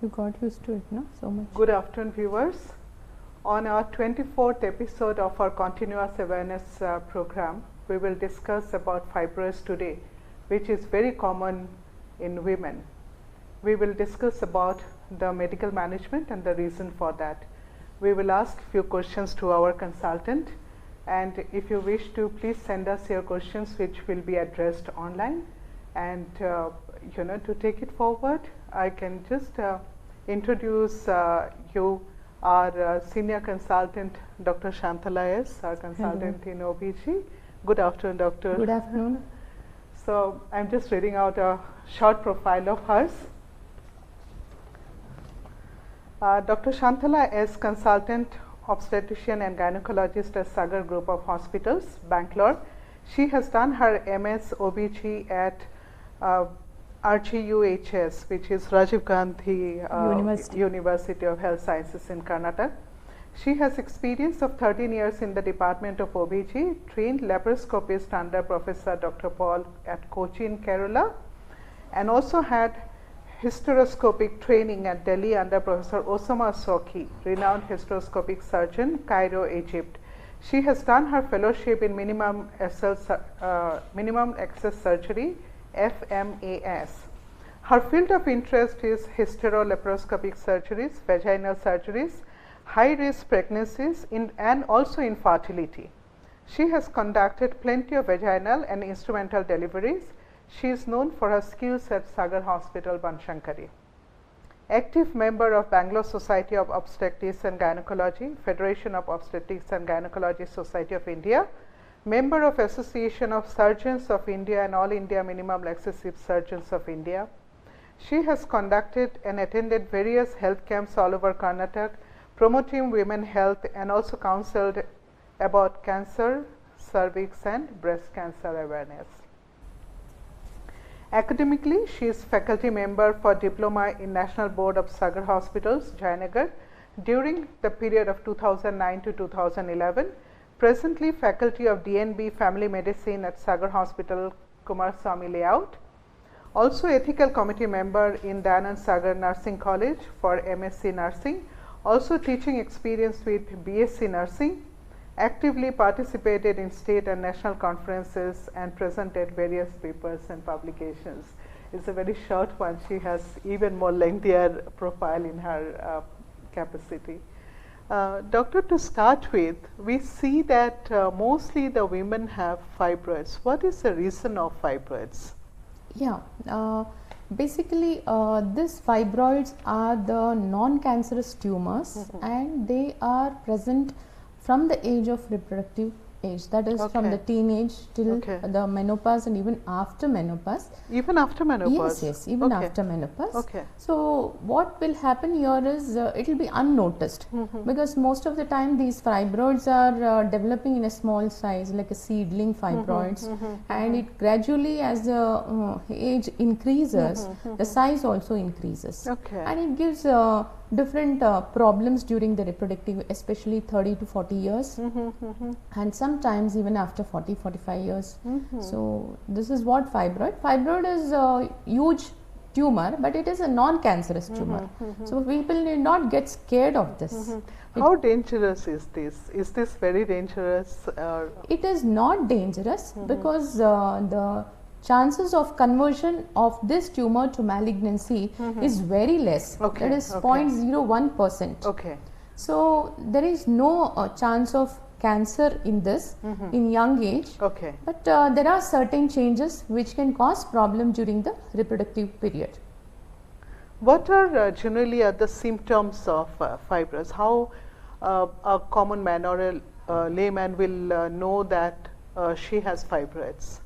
You got used to it, no? So much. Good afternoon, viewers. On our 24th episode of our continuous awareness program, we will discuss about fibroids today, which is very common in women. We will discuss about the medical management and the reason for that. We will ask few questions to our consultant, and if you wish to, please send us your questions, which will be addressed online. And to take it forward, I can just introduce you our senior consultant, Dr. Shantala S., our consultant in OBG. Good afternoon, Doctor. Good afternoon. So I'm just reading out a short profile of hers. Dr. Shantala S., consultant obstetrician and gynecologist at Sagar Group of Hospitals, Bangalore. She has done her MS OBG at RGUHS, which is Rajiv Gandhi University of Health Sciences in Karnataka. She has experience of 13 years in the Department of OBG, trained laparoscopist under Professor Dr. Paul at Kochi in Kerala, and also had hysteroscopic training at Delhi under Professor Osama Soki, renowned hysteroscopic surgeon, Cairo, Egypt. She has done her fellowship in minimum access surgery, FMAS. Her field of interest is hysterolaparoscopic surgeries, vaginal surgeries, high-risk pregnancies, and also infertility. She has conducted plenty of vaginal and instrumental deliveries. She is known for her skills at Sagar Hospital, Banshankari. Active member of Bangalore Society of Obstetrics and Gynecology, Federation of Obstetrics and Gynecology Society of India, member of Association of Surgeons of India and All India Minimum Laxative Surgeons of India. She has conducted and attended various health camps all over Karnataka, promoting women health, and also counseled about cancer, cervix and breast cancer awareness. Academically, she is faculty member for Diploma in National Board of Sagar Hospitals, Jayanagar, during the period of 2009 to 2011. Presently faculty of DNB Family Medicine at Sagar Hospital, Kumaraswamy Layout. Also ethical committee member in Dayanand Sagar Nursing College for MSc Nursing. Also teaching experience with BSc Nursing. Actively participated in state and national conferences and presented various papers and publications. It's a very short one. She has even more lengthier profile in her capacity. Doctor, to start with, we see that mostly the women have fibroids. What is the reason of fibroids? Yeah, basically these fibroids are the non-cancerous tumors, and they are present from the age of reproductive age, that is from the teenage till the menopause, and even after menopause. Even after menopause? Yes, even after menopause. So what will happen here is it will be unnoticed, because most of the time these fibroids are developing in a small size, like a seedling fibroids, and it gradually, as the age increases, the size also increases, and it gives different problems during the reproductive, especially 30 to 40 years, and sometimes even after 40-45 years. So this is what fibroid. Fibroid is a huge tumor, but it is a non-cancerous tumor. So people need not get scared of this. How dangerous is this? Is this very dangerous? It is not dangerous, because the chances of conversion of this tumor to malignancy is very less. That is 0.01%. So there is no chance of cancer in this in young age. But there are certain changes which can cause problem during the reproductive period. What are generally the symptoms of fibroids? How a common man or a layman will know that she has fibroids?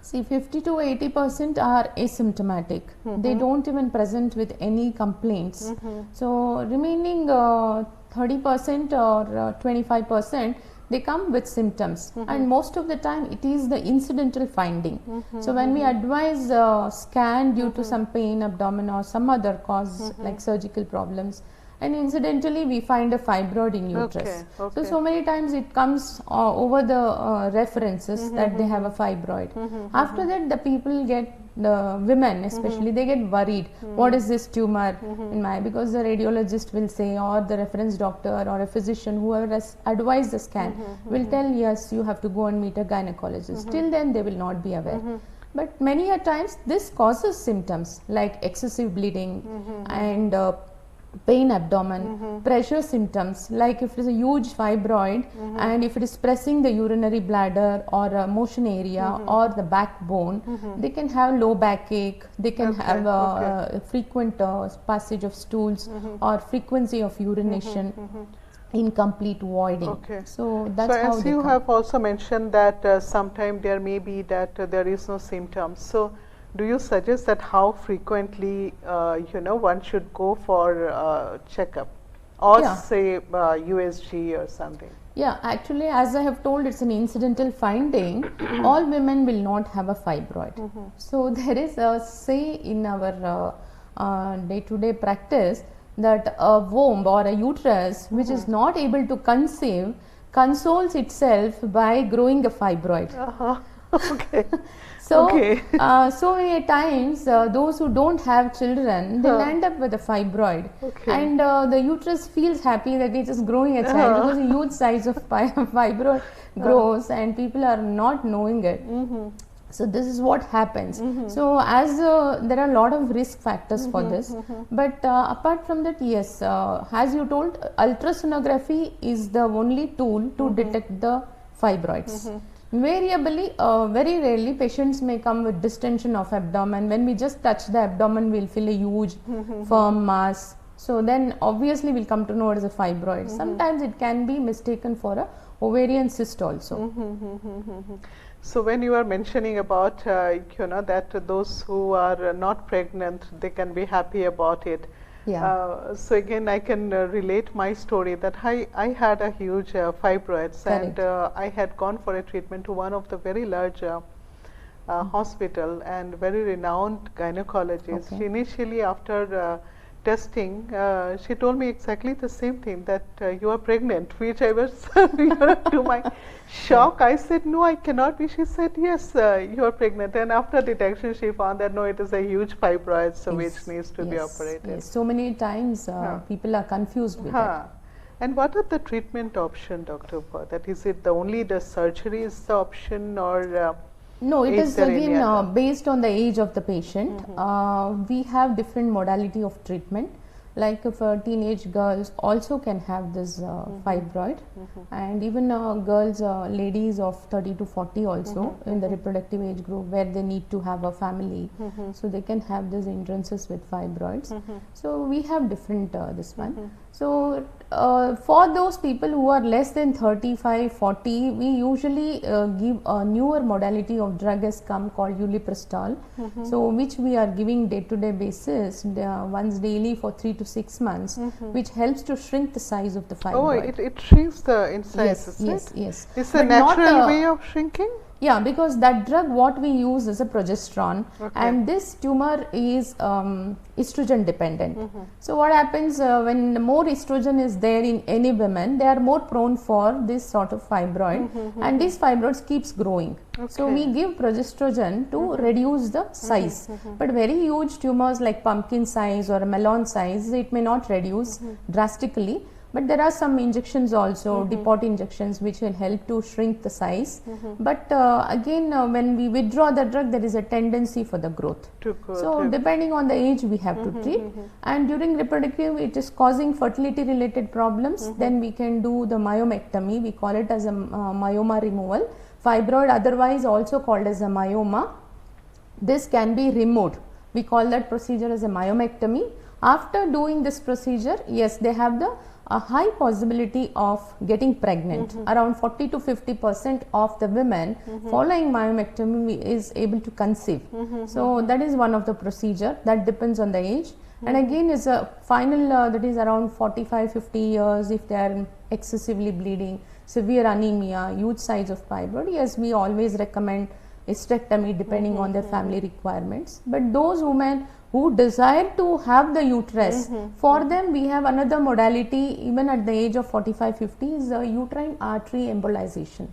See, 50 to 80% are asymptomatic. They don't even present with any complaints. So remaining 30% or 25%, they come with symptoms, and most of the time it is the incidental finding. So when we advise scan due to some pain, abdomen, or some other cause like surgical problems, and incidentally we find a fibroid in uterus. So many times it comes over the references that they have a fibroid. After that the people get the women especially, they get worried. What is this tumor in my, because the radiologist will say, or the reference doctor or a physician, whoever has advised the scan, will tell, yes, you have to go and meet a gynecologist. Till then they will not be aware. But many a times this causes symptoms like excessive bleeding and pain abdomen, pressure symptoms, like if it is a huge fibroid and if it is pressing the urinary bladder or motion area or the backbone, they can have low backache, they can have frequent passage of stools or frequency of urination, incomplete voiding. So that's how as you have also mentioned that sometimes there may be that there is no symptoms. So do you suggest that how frequently one should go for checkup, or say USG or something? Yeah, actually, as I have told, it's an incidental finding. All women will not have a fibroid. So there is a say in our day-to-day practice that a womb or a uterus which is not able to conceive consoles itself by growing a fibroid. Okay. So, so many times those who don't have children, they'll end up with a fibroid, and the uterus feels happy that it is growing a child because a huge size of fibroid grows and people are not knowing it. So this is what happens. So as there are a lot of risk factors for this, but apart from that, yes, as you told, ultrasonography is the only tool to detect the fibroids. Variably, very rarely patients may come with distension of abdomen. When we just touch the abdomen, we'll feel a huge firm mass. So then obviously we'll come to know it is a fibroid. Sometimes it can be mistaken for a ovarian cyst also. So when you are mentioning about that those who are not pregnant, they can be happy about it. So again, I can relate my story that I had a huge fibroids, and I had gone for a treatment to one of the very large hospital and very renowned gynecologist. She initially, after testing, she told me exactly the same thing, that you are pregnant, which I was to my shock. I said, no, I cannot be. She said, yes, you are pregnant. And after detection, she found that no, it is a huge fibroid, so which needs to be operated. So many times people are confused with it. And what are the treatment option, doctor, for that? Is it only the surgery is the option, or no, it is again based on the age of the patient. We have different modality of treatment. Like if teenage girls also can have this fibroid, and even girls, ladies of 30 to 40 also in the reproductive age group where they need to have a family, so they can have these hindrances with fibroids. So we have different this one. So for those people who are less than 35, 40, we usually give a newer modality of drug has come called Uliprostol, so which we are giving day-to-day basis once daily for 3 to 6 months, which helps to shrink the size of the fibroid. Oh, it shrinks the inside. Yes. It's a natural way of shrinking? Yeah, because that drug what we use is a progesterone, and this tumor is estrogen dependent. So what happens when more estrogen is there in any women, they are more prone for this sort of fibroid, and these fibroids keeps growing. So we give progesterone to reduce the size, but very huge tumors like pumpkin size or a melon size, it may not reduce drastically. But there are some injections also, depot injections, which will help to shrink the size. But again, when we withdraw the drug, there is a tendency for the growth. So depending on the age, we have to treat. And during reproductive, it is causing fertility related problems. Then we can do the myomectomy. We call it as a myoma removal. Fibroid, otherwise also called as a myoma, this can be removed. We call that procedure as a myomectomy. After doing this procedure, yes, they have a high possibility of getting pregnant. Around 40 to 50% of the women following myomectomy is able to conceive. So that is one of the procedure that depends on the age. And again is a final that is around 45-50 years if they are excessively bleeding, severe anemia, huge size of fibroid. Yes, we always recommend hysterectomy depending on their family requirements. But those women who desire to have the uterus, for them we have another modality even at the age of 45-50 is a uterine artery embolization.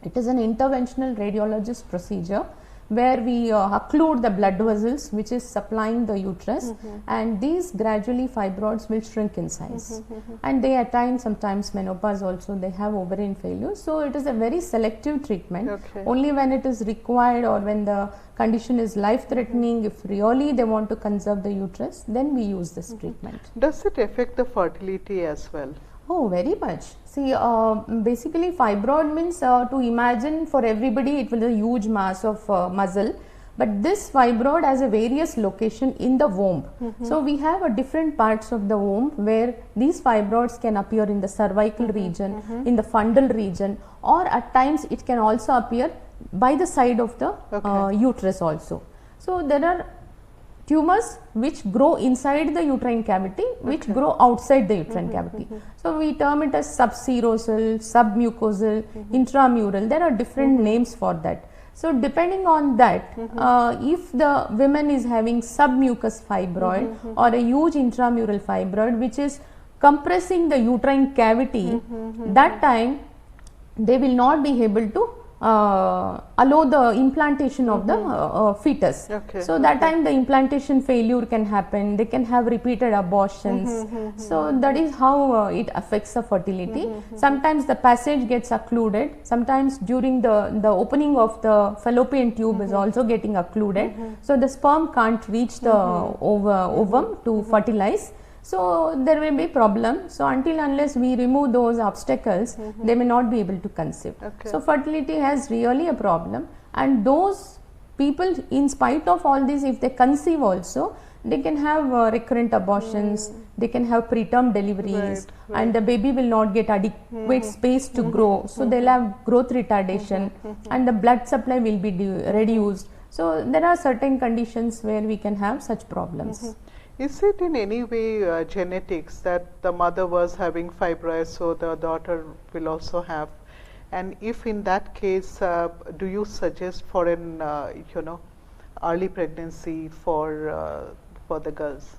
It is an interventional radiologist procedure where we occlude the blood vessels which is supplying the uterus, and these gradually fibroids will shrink in size, and they attain sometimes menopause also, they have ovarian failure. So it is a very selective treatment. Only when it is required or when the condition is life threatening, if really they want to conserve the uterus, then we use this treatment. Does it affect the fertility as well? Oh, very much. See, basically fibroid means to imagine for everybody it will be a huge mass of muscle, but this fibroid has a various location in the womb. So we have a different parts of the womb where these fibroids can appear in the cervical region, in the fundal region, or at times it can also appear by the side of the uterus also. So there are tumors which grow inside the uterine cavity, which grow outside the uterine cavity. So we term it as subserosal, submucosal, intramural. There are different names for that. So depending on that, if the woman is having submucous fibroid or a huge intramural fibroid which is compressing the uterine cavity, that time they will not be able to allow the implantation of the fetus. So that time the implantation failure can happen, they can have repeated abortions. So that is how it affects the fertility. Sometimes the passage gets occluded, sometimes during the opening of the fallopian tube is also getting occluded. So the sperm can't reach the ovum to fertilize. So there may be problem. So until unless we remove those obstacles, they may not be able to conceive. So fertility has really a problem, and those people, in spite of all this, if they conceive also, they can have recurrent abortions, they can have preterm deliveries, and the baby will not get adequate space to grow. So they'll have growth retardation, and the blood supply will be reduced. So there are certain conditions where we can have such problems. Is it in any way genetics that the mother was having fibroids, so the daughter will also have? And if in that case, do you suggest for an early pregnancy for the girls?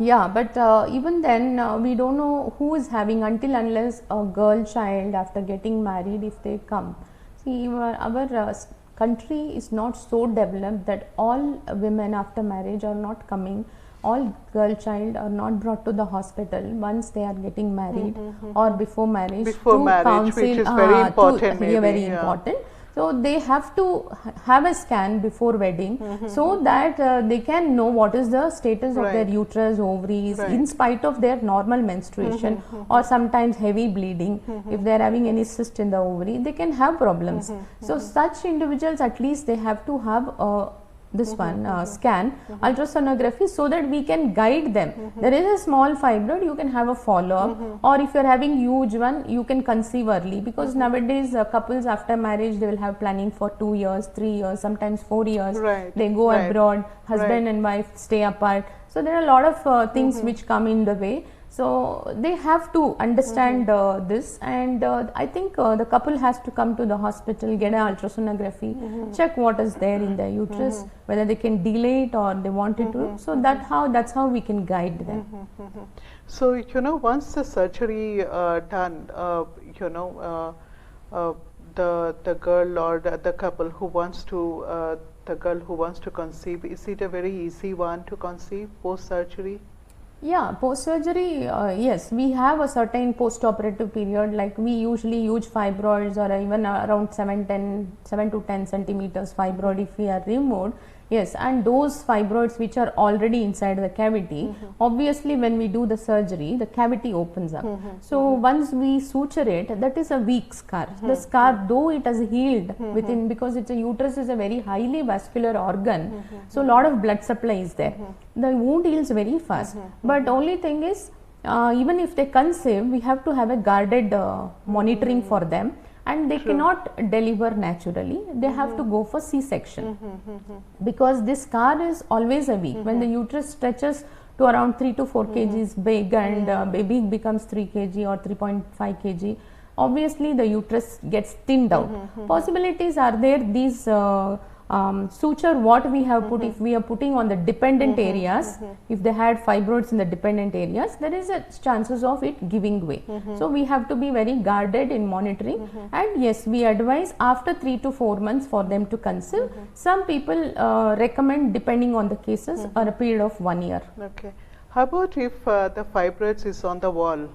Yeah, but even then we don't know who is having until unless a girl child after getting married, if they come. See, our country is not so developed that all women after marriage are not coming, all girl child are not brought to the hospital once they are getting married or before marriage. Before marriage, counsel, which is very important. Very important. So they have to have a scan before wedding, so that they can know what is the status of their uterus, ovaries, in spite of their normal menstruation or sometimes heavy bleeding. If they are having any cyst in the ovary, they can have problems. So such individuals, at least they have to have this scan, ultrasonography, so that we can guide them. There is a small fibroid, you can have a follow-up, or if you are having huge one, you can conceive early, because nowadays couples after marriage, they will have planning for 2 years, 3 years, sometimes 4 years. They go abroad, husband and wife stay apart. So there are a lot of things which come in the way. So they have to understand this, and I think the couple has to come to the hospital, get an ultrasonography, check what is there in their uterus, whether they can delay it or they want it to. So that's how we can guide them. So once the surgery done, the girl or the couple who wants to the girl who wants to conceive, is it a very easy one to conceive post surgery? Yeah, post surgery, yes, we have a certain post operative period, like we usually use fibroids or even around 7 to 10 centimeters fibroid if we are removed. Yes, and those fibroids which are already inside the cavity, obviously when we do the surgery, the cavity opens up. So once we suture it, that is a weak scar. The scar, though it has healed within, because it's a uterus is a very highly vascular organ, so a lot of blood supply is there. The wound heals very fast. But only thing is, even if they conceive, we have to have a guarded monitoring for them. And they cannot deliver naturally, they have to go for C-section, because this scar is always a weak. When the uterus stretches to around 3 to 4 kgs big and baby becomes 3 kg or 3.5 kg, obviously the uterus gets thinned out. Possibilities are there, these suture what we have put, if we are putting on the dependent areas, if they had fibroids in the dependent areas, there is a chances of it giving way. So we have to be very guarded in monitoring, and yes, we advise after 3 to 4 months for them to conceive. Some people recommend, depending on the cases, or a period of 1 year. Okay. How about if the fibroids is on the wall?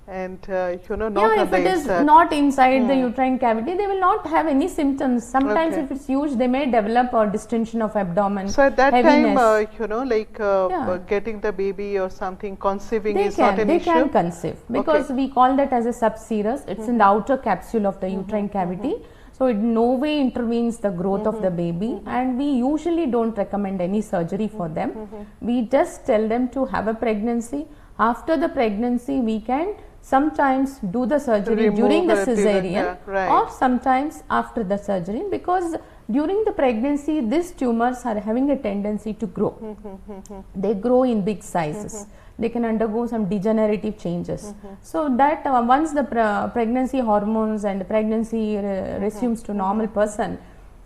And not yeah, if it is not inside the uterine cavity, they will not have any symptoms. Sometimes if it's huge, they may develop a distension of abdomen. So at that heaviness. time, getting the baby or something, conceiving is not an issue? They can conceive, because we call that as a subserous. It's in the outer capsule of the uterine cavity. So it no way intervenes the growth of the baby, and we usually don't recommend any surgery for them. We just tell them to have a pregnancy. After the pregnancy, we can sometimes do the surgery during the cesarean, or sometimes after the surgery, because during the pregnancy these tumors are having a tendency to grow. They grow in big sizes. They can undergo some degenerative changes. So that once the pregnancy hormones and the pregnancy resumes to normal person,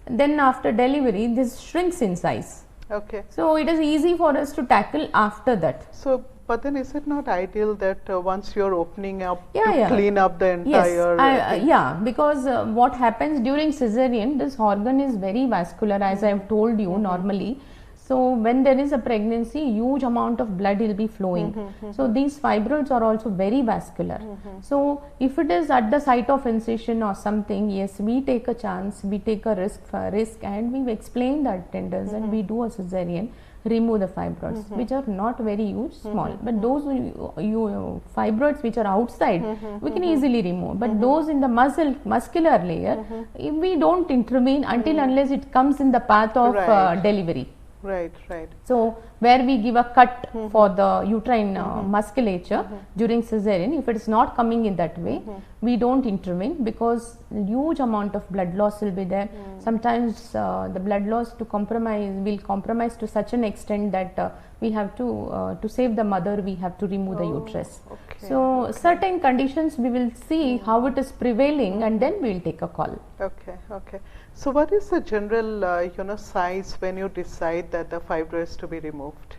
then after delivery this shrinks in size. Okay. So it is easy for us to tackle after that. So but then is it not ideal that once you are opening up to clean up the entire yes, because what happens during cesarean, this organ is very vascular, as I have told you normally. So when there is a pregnancy, huge amount of blood will be flowing. So these fibroids are also very vascular. So if it is at the site of incision or something, yes, we take a chance, we take a risk, and we explain the attenders and we do a cesarean, remove the fibroids, which are not very huge, small. But those fibroids which are outside, we can easily remove. But those in the muscular layer, we don't intervene until unless it comes in the path of delivery. Right, right. So where we give a cut for the uterine musculature during cesarean, if it is not coming in that way, we don't intervene, because huge amount of blood loss will be there. Sometimes the blood loss will compromise to such an extent that we have to save the mother, we have to remove the uterus. Okay, so certain conditions we will see how it is prevailing, and then we will take a call. Okay, okay. So what is the general size when you decide that the fibroids to be removed?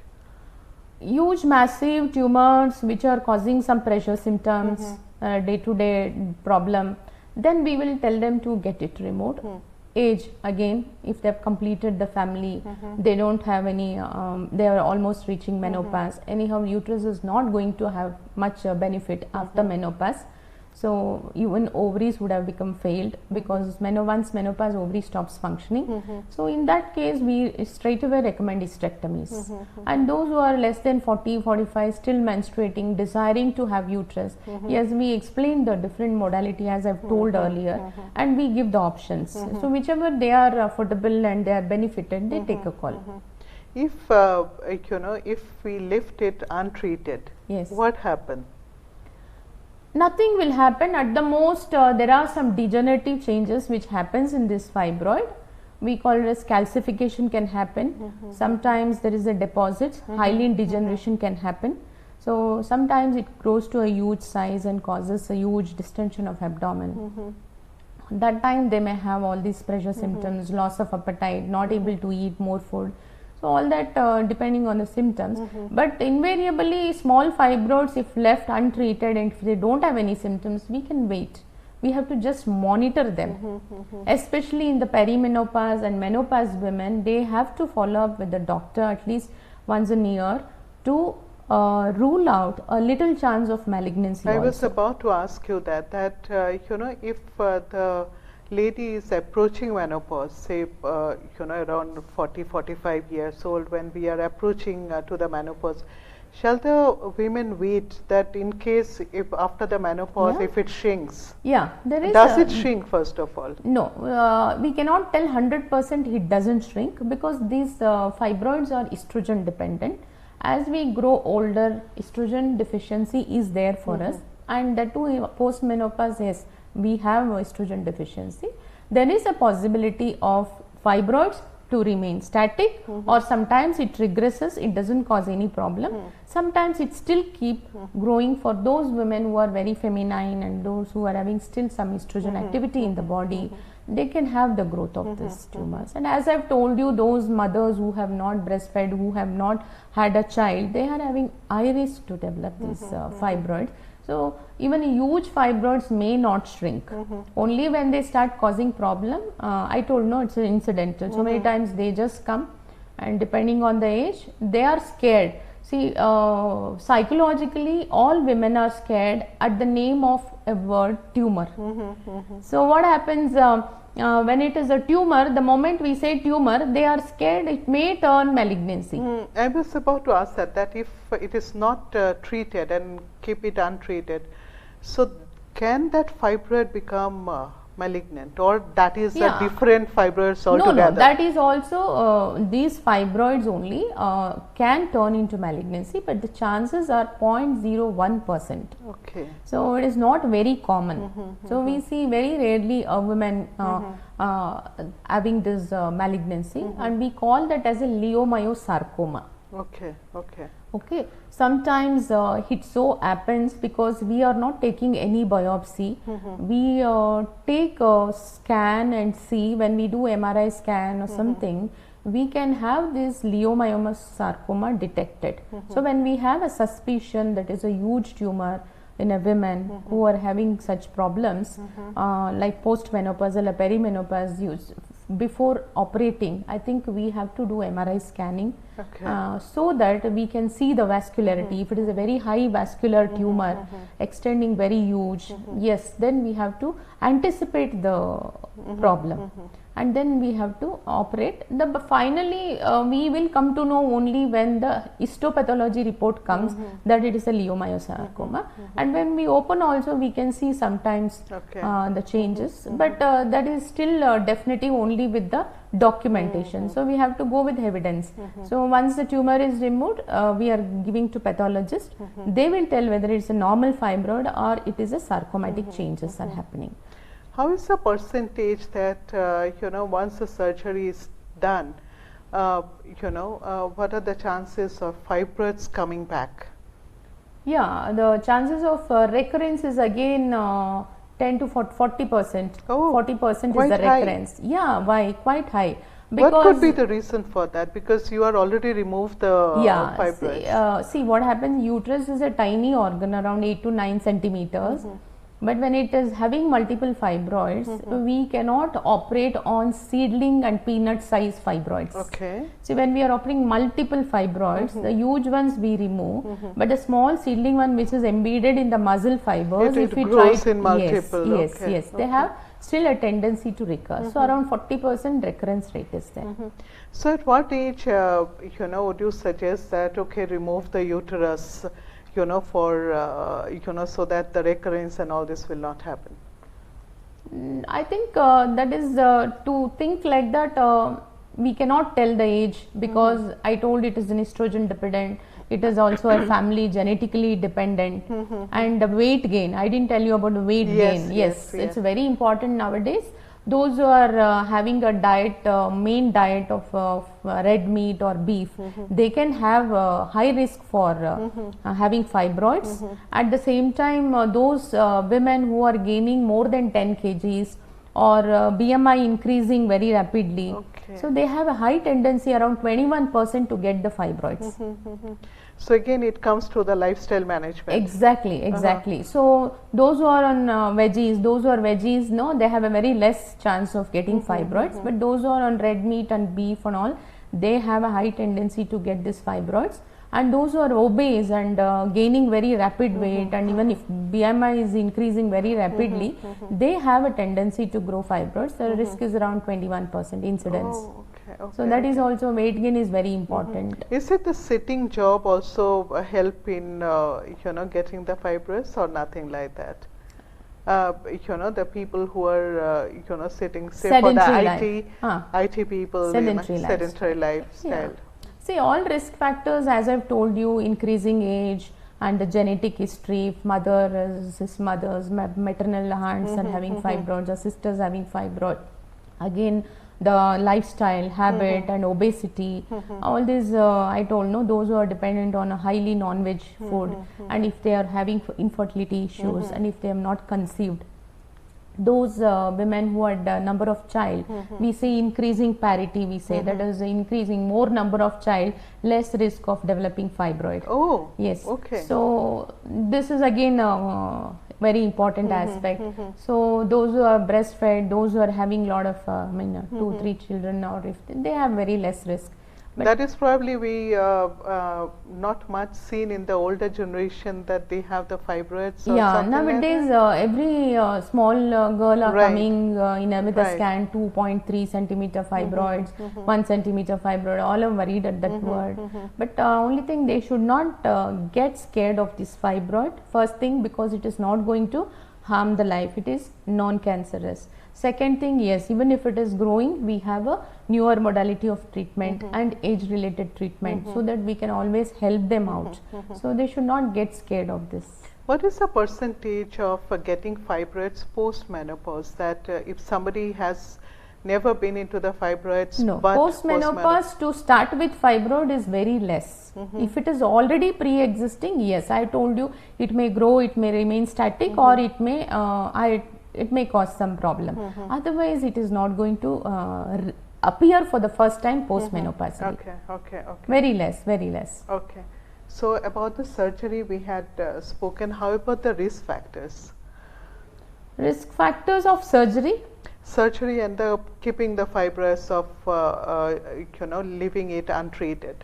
Huge massive tumors which are causing some pressure symptoms, day-to-day problem, then we will tell them to get it removed. Age, again, if they have completed the family, they don't have any, they are almost reaching menopause. Anyhow, uterus is not going to have much benefit after menopause. So even ovaries would have become failed, because once menopause, ovary stops functioning. So in that case, we straight away recommend hysterectomies. And those who are less than 40, 45, still menstruating, desiring to have uterus, yes, we explain the different modality as I've told earlier, and we give the options. So whichever they are affordable and they are benefited, they take a call. If if we left it untreated, yes, what happens? Nothing will happen. At the most, there are some degenerative changes which happens in this fibroid. We call it as calcification can happen. Sometimes there is a deposit, hyaline degeneration can happen. So sometimes it grows to a huge size and causes a huge distension of abdomen. That time they may have all these pressure symptoms, loss of appetite, not able to eat more food. So all that depending on the symptoms, but invariably small fibroids, if left untreated and if they don't have any symptoms, we can wait. We have to just monitor them, especially in the perimenopause and menopause women. They have to follow up with the doctor at least once a year to rule out a little chance of malignancy. I was about to ask you that if the lady is approaching menopause, say around 40-45 years old, when we are approaching to the menopause, shall the women wait that in case if after the menopause if it shrinks? Yeah, there is. Does it shrink first of all? No, we cannot tell 100% it doesn't shrink, because these fibroids are estrogen dependent. As we grow older, estrogen deficiency is there for us, and that too post menopause, yes, we have estrogen deficiency. There is a possibility of fibroids to remain static, or sometimes it regresses, it doesn't cause any problem. Sometimes it still keep growing for those women who are very feminine and those who are having still some estrogen activity in the body. they can have the growth of these tumors. And as I've told you, those mothers who have not breastfed, who have not had a child, they are having high risk to develop these fibroids. So even huge fibroids may not shrink. Only when they start causing problem, I told no, it's incidental. So many times they just come, and depending on the age, they are scared. See, psychologically, all women are scared at the name of a word tumor. So what happens when it is a tumor? The moment we say tumor, they are scared it may turn malignancy. I was about to ask that if it is not treated and keep it untreated, so can that fibroid become malignant, or that is a different fibroids altogether? No, that is also these fibroids only can turn into malignancy, but the chances are 0.01%. Okay. So it is not very common. So we see very rarely a woman having this malignancy, and we call that as a leiomyosarcoma. Okay. Okay. Okay. Sometimes it so happens because we are not taking any biopsy. We take a scan and see, when we do MRI scan or something, we can have this leiomyosarcoma detected. So when we have a suspicion that is a huge tumor in a woman who are having such problems like postmenopausal or perimenopause, before operating, I think we have to do MRI scanning so that we can see the vascularity. If it is a very high vascular tumor extending very huge, yes, then we have to anticipate the problem, and then we have to operate. Finally we will come to know only when the histopathology report comes that it is a leiomyosarcoma, and when we open also we can see sometimes the changes, but that is still definitive only with the documentation. So we have to go with evidence. So once the tumor is removed, we are giving to pathologist. They will tell whether it's a normal fibroid or it is a sarcomatic changes are happening. How is the percentage that once the surgery is done, what are the chances of fibroids coming back? Yeah, the chances of recurrence is again 10 to 40%. 40% is the recurrence. Yeah, why? Quite high. Because what could be the reason for that? Because you are already removed the fibroids. See what happens, uterus is a tiny organ around 8 to 9 centimeters. But when it is having multiple fibroids, we cannot operate on seedling and peanut size fibroids. Okay. So when we are operating multiple fibroids, the huge ones we remove, but the small seedling one which is embedded in the muscle fibers, if we try in multiple. Yes, they have still a tendency to recur. So around 40% recurrence rate is there. So at what age, would you suggest that remove the uterus? For so that the recurrence and all this will not happen? I think that is to think like that. We cannot tell the age, because I told it is an estrogen dependent. It is also a family genetically dependent, and the weight gain. I didn't tell you about the weight gain. Yes, it's very important nowadays. Those who are having a diet, main diet of red meat or beef, they can have high risk for having fibroids. At the same time, those women who are gaining more than 10 kgs or BMI increasing very rapidly, so they have a high tendency, around 21%, to get the fibroids. So again it comes to the lifestyle management. Exactly. So those who are on veggies, no, they have a very less chance of getting fibroids, but those who are on red meat and beef and all, they have a high tendency to get these fibroids. And those who are obese and gaining very rapid weight, and even if BMI is increasing very rapidly, they have a tendency to grow fibroids. The risk is around 21% incidence. So that is also, weight gain is very important. Is it the sitting job also help in getting the fibroids, or nothing like that? The people who are sitting, say sedentary for the IT people, sedentary lifestyle. Yeah. See, all risk factors, as I've told you, increasing age and the genetic history, if mothers, maternal aunts are having fibroids, or sisters having fibroid, again the lifestyle, habit and obesity, all these I told, no, those who are dependent on a highly non-veg food, and if they are having infertility issues, and if they have not conceived, those women who had number of child, we say increasing parity, we say that is increasing more number of child, less risk of developing fibroid. Oh, yes. okay. So this is again very important aspect. So those who are breastfed, those who are having lot of 2-3 children, or if they have very less risk. But that is probably not much seen in the older generation, that they have the fibroids. Or yeah, nowadays every small girl are coming with a scan, 2.3 centimeter fibroids, 1 centimeter fibroid. All are worried at that word. But only thing, they should not get scared of this fibroid. First thing, because it is not going to harm the life. It is non-cancerous. Second thing, yes, even if it is growing, we have a newer modality of treatment and age related treatment, so that we can always help them out. So they should not get scared of this. What is the percentage of getting fibroids post menopause, that if somebody has never been into the fibroids? No, post menopause to start with fibroid is very less. If it is already pre-existing, yes, I told you, it may grow, it may remain static, or it may it may cause some problem. Otherwise, it is not going to appear for the first time post menopause. Okay. Very less, very less. Okay. So about the surgery we had spoken. How about the risk factors? Risk factors of surgery? Surgery and the keeping the fibroids of leaving it untreated.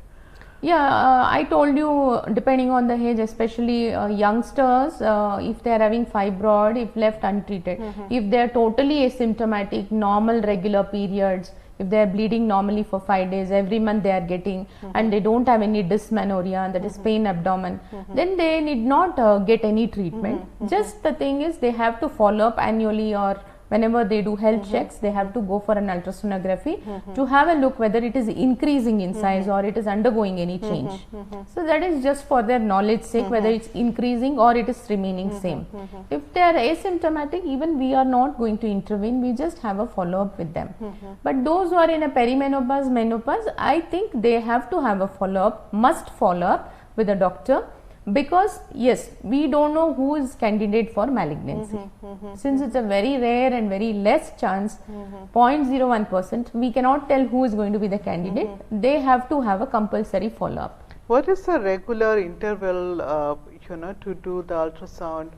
Yeah, I told you, depending on the age, especially youngsters, if they are having fibroid, if left untreated, if they are totally asymptomatic, normal regular periods, if they are bleeding normally for 5 days, every month they are getting, and they don't have any dysmenorrhea, that is pain abdomen, then they need not get any treatment. Just the thing is, they have to follow up annually, or whenever they do health checks, they have to go for an ultrasonography to have a look whether it is increasing in size or it is undergoing any change. So that is just for their knowledge sake, whether it's increasing or it is remaining same. If they are asymptomatic, even we are not going to intervene, we just have a follow up with them. But those who are in a perimenopause, menopause, I think they have to have a follow up, must follow up with a doctor. Because yes, we don't know who is candidate for malignancy. Since it's a very rare and very less chance, 0.01%, we cannot tell who is going to be the candidate. They have to have a compulsory follow up. What is the regular interval to do the ultrasound?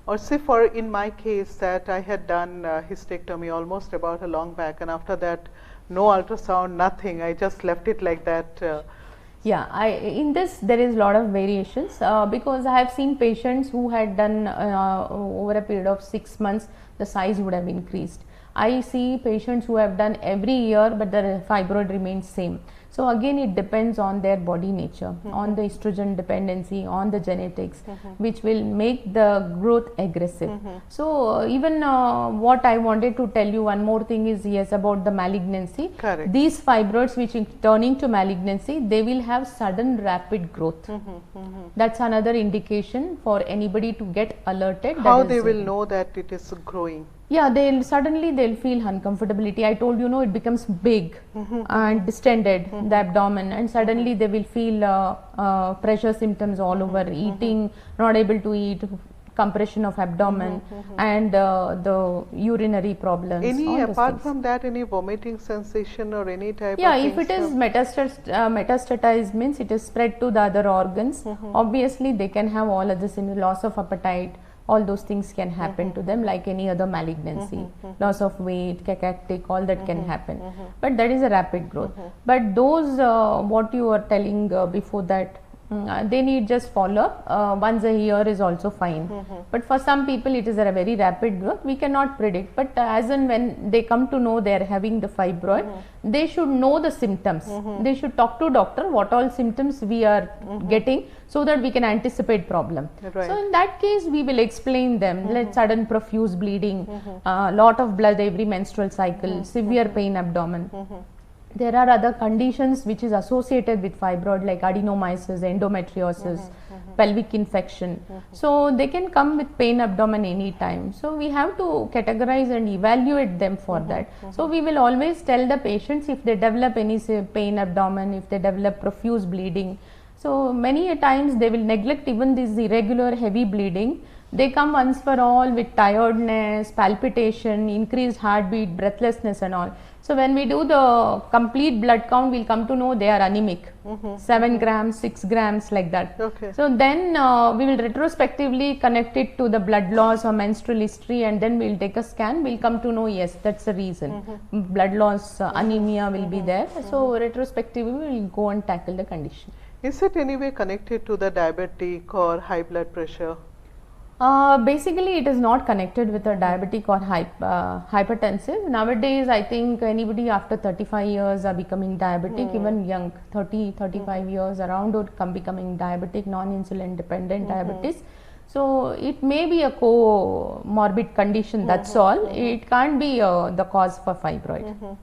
Or say, for in my case, that I had done hysterectomy almost about a long back, and after that no ultrasound, nothing, I just left it like that. Yeah, in this there is a lot of variations, because I have seen patients who had done over a period of 6 months, the size would have increased. I see patients who have done every year, but the fibroid remains same. So again, it depends on their body nature, on the estrogen dependency, on the genetics, which will make the growth aggressive. So even what I wanted to tell you, one more thing is, yes, about the malignancy. Correct. These fibroids which are turning to malignancy, they will have sudden rapid growth. That's another indication for anybody to get alerted. How they will know that it is growing? Yeah, they'll feel uncomfortability. I told you, it becomes big and distended, the abdomen, and suddenly they will feel pressure symptoms all over, eating, not able to eat, compression of abdomen, and the urinary problems. Any apart from that, any vomiting sensation or any type? Yeah, if it is metastatized, means it is spread to the other organs. Obviously, they can have all of this, in loss of appetite. All those things can happen to them like any other malignancy, loss of weight, cachectic, all that can happen. But that is a rapid growth. But those, what you were telling before that, they need just follow up. Once a year is also fine. But for some people, it is a very rapid growth. We cannot predict. But as and when they come to know they are having the fibroid, they should know the symptoms. They should talk to doctor what all symptoms we are getting, so that we can anticipate problem. Right. So in that case, we will explain them, like sudden profuse bleeding, lot of blood every menstrual cycle, severe pain abdomen. There are other conditions which is associated with fibroid, like adenomyosis, endometriosis, pelvic infection. So they can come with pain abdomen anytime. So we have to categorize and evaluate them for that. So we will always tell the patients, if they develop any pain abdomen, if they develop profuse bleeding, So many a times they will neglect even this irregular heavy bleeding. They come once for all with tiredness, palpitation, increased heartbeat, breathlessness and all. So when we do the complete blood count, we'll come to know they are anemic, 7 grams, 6 grams like that. Okay. So then we will retrospectively connect it to the blood loss or menstrual history, and then we'll take a scan. We'll come to know, yes, that's the reason. Blood loss, anemia will be there. So retrospectively we'll go and tackle the condition. Is it any way connected to the diabetic or high blood pressure? Basically, it is not connected with a diabetic or hypertensive. Nowadays, I think anybody after 35 years are becoming diabetic, even young, 30, 35 years around would come becoming diabetic, non-insulin dependent diabetes. So it may be a comorbid condition, that's all. It can't be the cause for fibroid.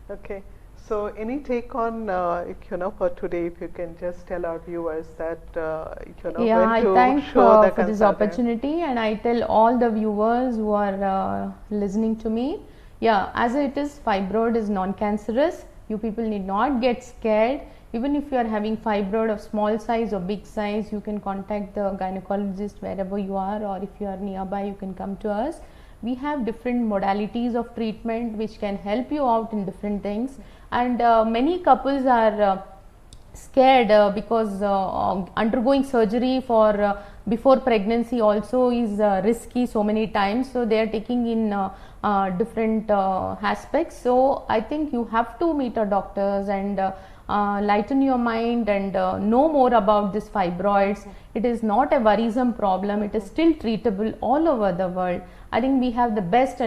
Okay. So any take on, for today, if you can just tell our viewers that, yeah, when to I thank show the for this opportunity, and I tell all the viewers who are listening to me, yeah, as it is, fibroid is non-cancerous. You people need not get scared. Even if you are having fibroid of small size or big size, you can contact the gynecologist wherever you are, or if you are nearby, you can come to us. We have different modalities of treatment which can help you out in different things, and many couples are scared because undergoing surgery for before pregnancy also is risky so many times, so they are taking in different aspects. So I think you have to meet our doctors and lighten your mind and know more about this fibroids. It is not a worrisome problem, it is still treatable all over the world. I think we have the best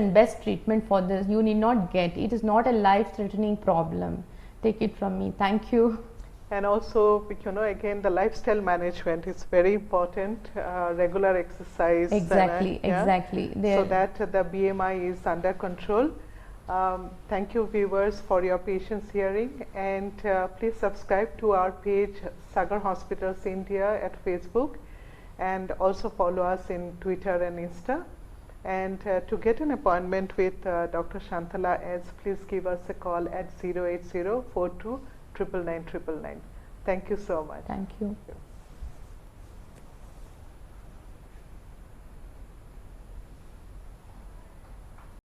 treatment for this. You need not get, it is not a life-threatening problem. Take it from me. Thank you. And also, again, the lifestyle management is very important, regular exercise. Exactly, and, exactly. So that the BMI is under control. Thank you, viewers, for your patience hearing, and please subscribe to our page Sagar Hospitals India at Facebook, and also follow us in Twitter and Insta. And to get an appointment with Dr. Shantala S, please give us a call at 08042 99999. Thank you so much. Thank you.